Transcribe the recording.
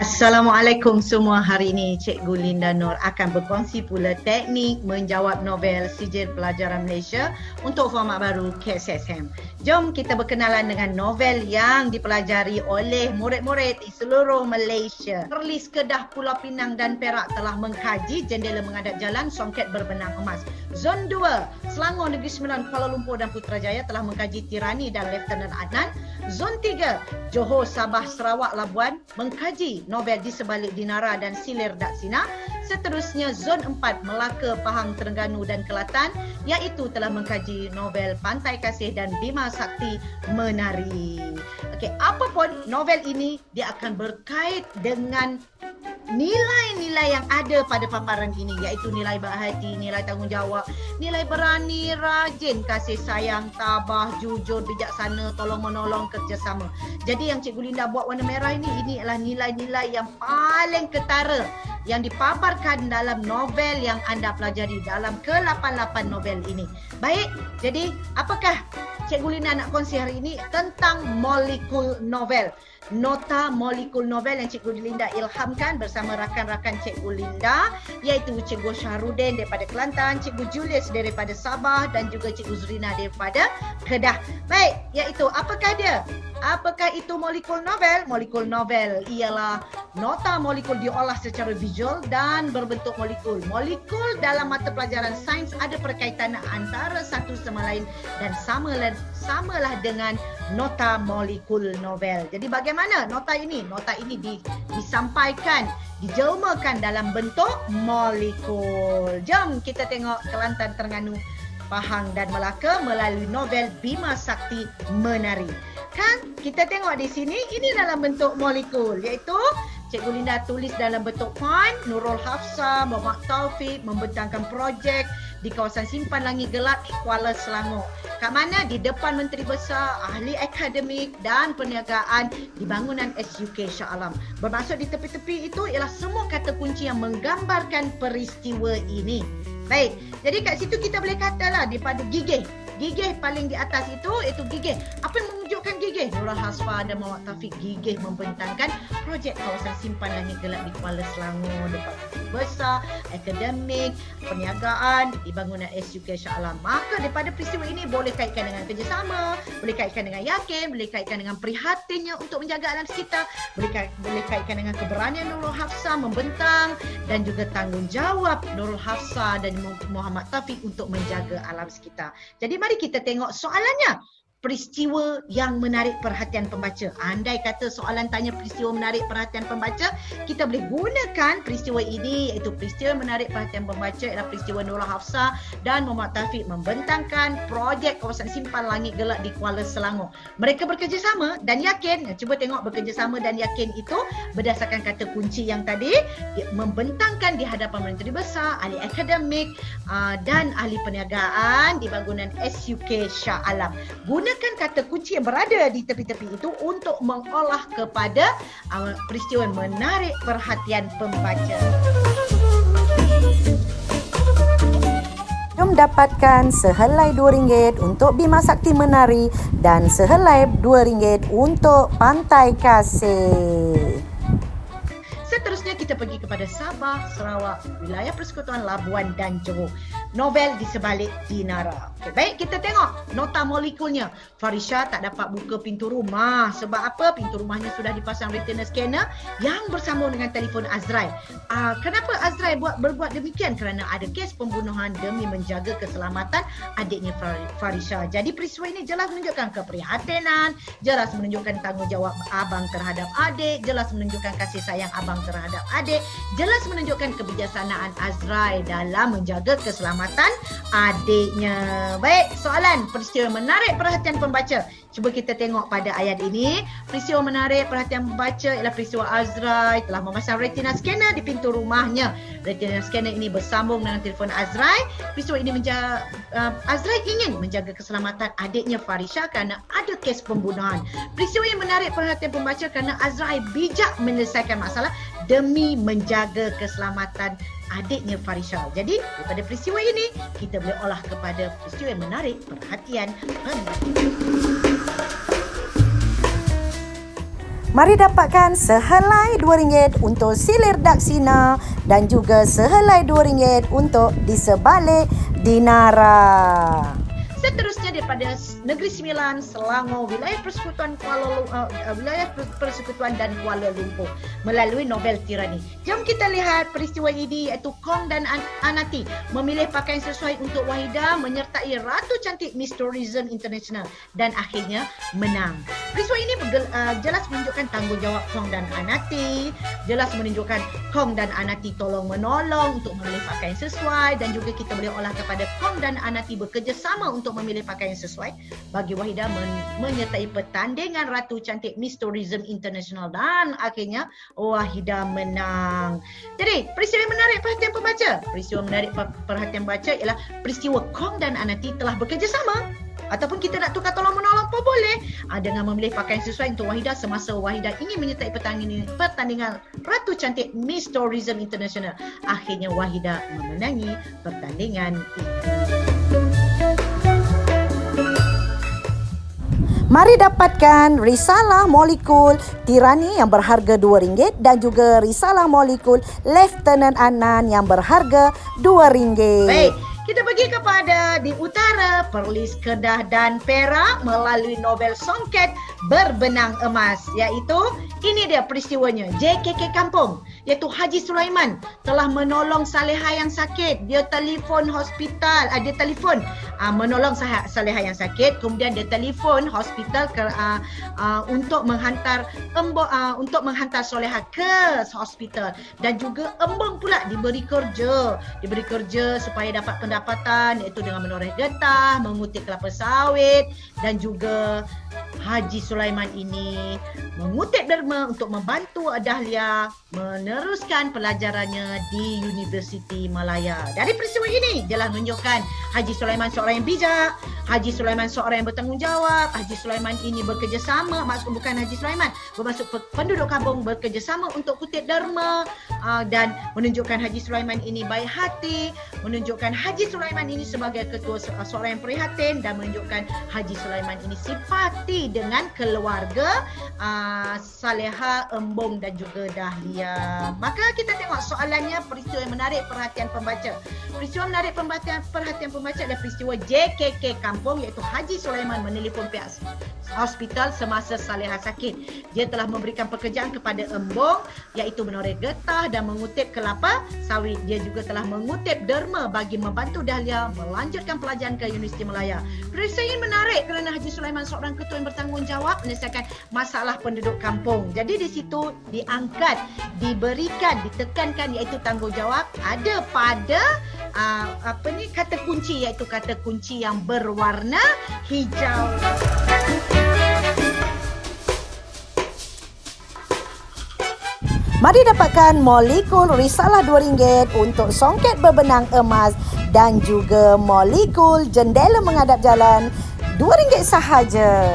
Assalamualaikum semua. Hari ini Cikgu Linda Nur akan berkongsi pula teknik menjawab novel Sijil Pelajaran Malaysia untuk format baru KSSM. Jom kita berkenalan dengan novel yang dipelajari oleh murid-murid di seluruh Malaysia. Perlis Kedah, Pulau Pinang dan Perak telah mengkaji Jendela Menghadap Jalan Songket Berbenang Emas. Zon 2, Selangor, Negeri Sembilan, Kuala Lumpur dan Putrajaya telah mengkaji Tirani dan Lieutenant Adnan. Zon 3, Johor, Sabah, Sarawak, Labuan mengkaji novel Di Sebalik Dinara dan Silir Daksina. Seterusnya Zon 4, Melaka, Pahang, Terengganu dan Kelatan iaitu telah mengkaji novel Pantai Kasih dan Bima Sakti Menari. Okey, apapun novel ini dia akan berkait dengan nilai-nilai yang ada pada paparan ini iaitu nilai baik hati, nilai tanggungjawab, nilai berani, rajin, kasih sayang, tabah, jujur, bijaksana, tolong menolong, kerjasama. Jadi yang Cikgu Linda buat warna merah ini adalah nilai-nilai yang paling ketara yang dipaparkan dalam novel yang anda pelajari dalam ke-88 novel ini. Baik, jadi apakah Cikgu Linda nak kongsi hari ini tentang molekul novel. Nota molekul novel yang Cikgu Linda ilhamkan bersama rakan-rakan Cikgu Linda iaitu Cikgu Syahrudin daripada Kelantan, Cikgu Julius daripada Sabah dan juga Cikgu Zurina daripada Kedah. Baik, iaitu apakah dia? Apakah itu molekul novel? Molekul novel ialah nota molekul diolah secara visual dan berbentuk molekul. Molekul dalam mata pelajaran sains ada perkaitan antara satu sama lain dan samalah dengan nota molekul novel. Jadi bagaimana nota ini? Nota ini disampaikan, dijelmakan dalam bentuk molekul. Jom kita tengok Kelantan, Terengganu, Pahang dan Melaka melalui novel Bima Sakti Menari. Kan kita tengok di sini ini dalam bentuk molekul iaitu Cikgu Linda tulis dalam bentuk point. Nurul Hafsah, Muhammad Taufik membentangkan projek di kawasan Simpan Langit Gelap di Kuala Selangor. Kat mana? Di depan Menteri Besar, ahli akademik dan perniagaan di bangunan SUK Shah Alam. Bermaksud di tepi-tepi itu ialah semua kata kunci yang menggambarkan peristiwa ini. Baik, jadi kat situ kita boleh katalah daripada gigih. Gigih paling di atas itu iaitu gigih. Apa yang menunjukkan gigih? Nurul Hasfa dan Muhammad Taufik gigih membentangkan projek kawasan Simpan Langit Gelap di Kuala Selangor depan Menteri Besar, akademik, perniagaan di bangunan SUK Shah Alam. Maka daripada peristiwa ini boleh kaitkan dengan kerjasama, boleh kaitkan dengan yakin, boleh kaitkan dengan prihatinnya untuk menjaga alam sekitar, boleh kaitkan dengan keberanian Nurul Hafsah membentang dan juga tanggungjawab Nurul Hafsah dan Muhammad Taufik untuk menjaga alam sekitar. Jadi mari kita tengok soalannya. Peristiwa yang menarik perhatian pembaca. Andai kata soalan tanya peristiwa menarik perhatian pembaca, kita boleh gunakan peristiwa ini iaitu peristiwa menarik perhatian pembaca ialah peristiwa Nurul Hafsah dan Muhammad Taufik membentangkan projek kawasan Simpan Langit Gelap di Kuala Selangor. Mereka bekerjasama dan yakin. Cuba tengok bekerjasama dan yakin itu berdasarkan kata kunci yang tadi, membentangkan di hadapan Menteri Besar, ahli akademik dan ahli perniagaan di bangunan SUK Shah Alam. Gunakan kata kunci yang berada di tepi-tepi itu untuk mengolah kepada peristiwa yang menarik perhatian pembaca. Jom dapatkan sehelai RM2 untuk Bima Sakti Menari dan sehelai RM2 untuk Pantai Kasih. Seterusnya kita pergi kepada Sabah, Sarawak, wilayah persekutuan Labuan dan Johor. Novel Di Sebalik Dinara. Okay, baik, kita tengok nota molekulnya. Farisha tak dapat buka pintu rumah. Sebab apa? Pintu rumahnya sudah dipasang retina scanner yang bersambung dengan telefon Azrael. Kenapa Azrael berbuat demikian? Kerana ada kes pembunuhan demi menjaga keselamatan adiknya Farisha. Jadi peristiwa ini jelas menunjukkan keprihatinan, jelas menunjukkan tanggungjawab abang terhadap adik, jelas menunjukkan kasih sayang abang terhadap adik, jelas menunjukkan kebijaksanaan Azrael dalam menjaga keselamatan adiknya. Baik, soalan peristiwa menarik perhatian pembaca. Cuba kita tengok pada ayat ini. Peristiwa menarik perhatian pembaca ialah peristiwa Azrael telah memasang retina scanner di pintu rumahnya. Retina scanner ini bersambung dengan telefon Azrael. Peristiwa ini Azrael ingin menjaga keselamatan adiknya Farisha kerana ada kes pembunuhan. Peristiwa yang menarik perhatian pembaca kerana Azrael bijak menyelesaikan masalah demi menjaga keselamatan adiknya Farisha. Jadi daripada peristiwa ini kita boleh olah kepada peristiwa yang menarik perhatian pembaca. Mari dapatkan sehelai RM2 untuk silir Daksina dan juga sehelai RM2 untuk di sebalik Dinara. Seterusnya daripada Negeri Sembilan, Selangor, wilayah persekutuan dan Kuala Lumpur melalui novel Tirani. Jom kita lihat peristiwa ini iaitu Kong dan Anati memilih pakaian sesuai untuk Wahida menyertai Ratu Cantik Miss Tourism International dan akhirnya menang. Peristiwa ini jelas menunjukkan tanggungjawab Kong dan Anati, jelas menunjukkan Kong dan Anati tolong menolong untuk memilih pakaian sesuai dan juga kita boleh olah kepada Kong dan Anati bekerjasama untuk memilih pakaian sesuai bagi Wahida menyertai pertandingan Ratu Cantik Miss Tourism International dan akhirnya Wahida menang. Jadi, peristiwa yang menarik perhatian pembaca. Peristiwa menarik perhatian pembaca ialah peristiwa Kong dan Anati telah bekerjasama ataupun kita nak tukar tolong menolong pun boleh dengan memilih pakaian sesuai untuk Wahida semasa Wahida ingin menyertai pertandingan Ratu Cantik Miss Tourism International. Akhirnya Wahida memenangi pertandingan itu. Mari dapatkan risalah molekul Tirani yang berharga RM2 dan juga risalah molekul Lieutenant Anan yang berharga RM2. Baik, kita pergi kepada di utara Perlis, Kedah dan Perak melalui novel Songket Berbenang Emas, iaitu ini dia peristiwanya. JKK Kampung iaitu Haji Sulaiman telah menolong Saleha yang sakit. Dia telefon hospital, menolong Saleha yang sakit, kemudian dia telefon hospital untuk menghantar Saleha ke hospital dan juga Embong pula diberi kerja supaya dapat pendapatan iaitu dengan menoreh getah, mengutip kelapa sawit dan juga Haji Sulaiman ini mengutip derma untuk membantu Dahlia meneruskan pelajarannya di Universiti Malaya. Dari peristiwa ini jelas menunjukkan Haji Sulaiman seorang yang bijak, Haji Sulaiman seorang yang bertanggungjawab. Haji Sulaiman ini bekerjasama, bukan Haji Sulaiman, bermaksud penduduk kampung bekerjasama untuk kutip derma dan menunjukkan Haji Sulaiman ini baik hati, menunjukkan Haji Sulaiman ini sebagai ketua seorang yang prihatin dan menunjukkan Haji Sulaiman ini simpati dengan keluarga Saleha, Embong dan juga Dahlia. Maka kita tengok soalannya, peristiwa yang menarik perhatian pembaca. Peristiwa menarik perhatian pembaca adalah peristiwa JKK Kampung iaitu Haji Sulaiman menelpon pihak hospital semasa Saleha sakit. Dia telah memberikan pekerjaan kepada Embong iaitu menoreh getah dan mengutip kelapa sawit. Dia juga telah mengutip derma bagi membantu Dahlia melanjutkan pelajaran ke Universiti Malaya. Peristiwa ini menarik kerana Haji Sulaiman seorang ketua yang bertanggungjawab menyelesaikan masalah penduduk kampung. Jadi di situ diangkat, diberikan, ditekankan iaitu tanggungjawab ada pada kata kunci iaitu kata kunci yang berwarna hijau. Mari dapatkan molekul risalah RM2 untuk Songket Berbenang Emas dan juga molekul jendela menghadap jalan RM2 sahaja.